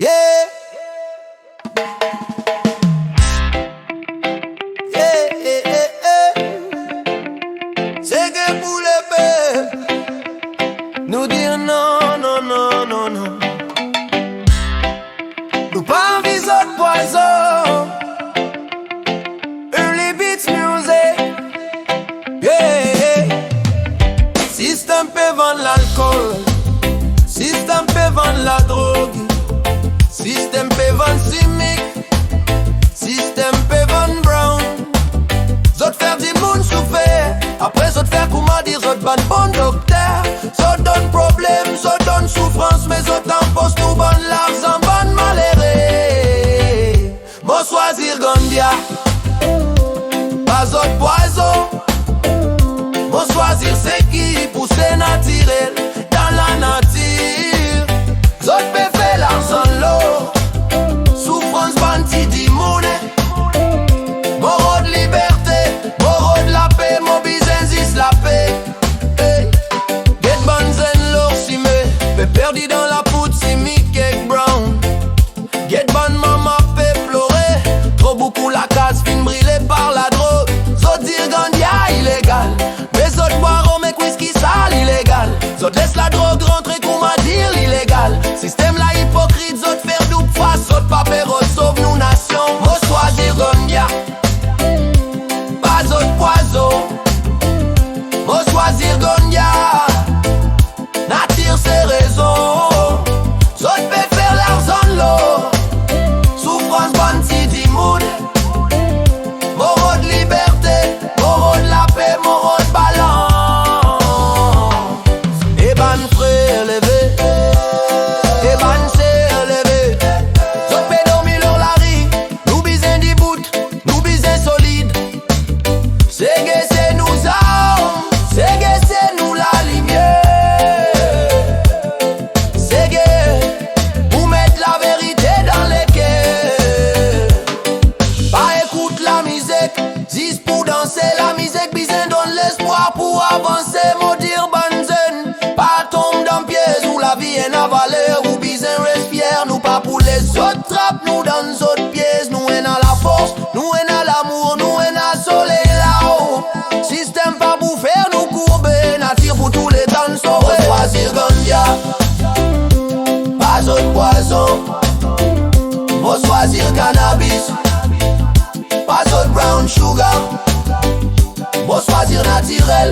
Yeah. Yeah, yeah, yeah, yeah. C'est que pour le peuple nous dire non, non, non, non, non. Nous pas envie de poison. Early beats music. Yeah. Système peut vendre l'alcool. Système peut vendre la drogue. Système peut vendre chimique. Système peut vendre brown. Zot faire du monde souffert. Après zot faire comment dire zot ban bon docteur. Zot donne problème, zot donne souffrance. Mais zot impose tout bon l'argent, bon malheureux. Moi choisir Gandia. Pas zot poison. Moi choisir c'est qui pousse naturel. Dans la nature zot peut faire l'argent l'eau. Souffrance banti di monnaie. Moro de liberté, moro de la paix. Mon business is la paix. Hey. Get banzen l'or si me fait perdu dans la poudre si mi cake brown. Get ban maman fait pleurer. Trop beaucoup la case fin brûlée par la drogue. Zot dire Gandia illégal. Mais zot boire au mec whisky sale illégal. Zot laisse la drogue rentrer comment dire illégal. Système la hypocrite, zot faire double face. Zot pas pérote, sauve nous nation. Moi choisir Gandia. Pas zot poison. Moi choisir Gandia. Nature c'est raison. Zot peut faire l'argent l'eau. Souffrance bonne si di mood. Moro de liberté, moro de la paix, moro de balance. Et ban frère levé, et ban c'est levé. Zot peut dormir dans la rue, nous bisons des bouts, nous bisons solides. C'est que c'est nous armes, c'est que c'est nous la lumière. C'est que pour mettre la vérité dans les cœurs. Pas écoute la musique, juste pour danser la musique. Bisous donne l'espoir pour avancer. Maudire banzen, pas tombe dans piège où la vie est à valeur. Ou bisous respire, nous pas pour les autres trappes. Nous dans les autres pièces, nous en a la force, nous en a l'amour, nous en a soleil là-haut. Système pas pour faire nous courber. Nature pour tous les temps sauver. On choisir Gandia, pas autre poison. On choisir cannabis, pas autre brown sugar. On choisir naturel,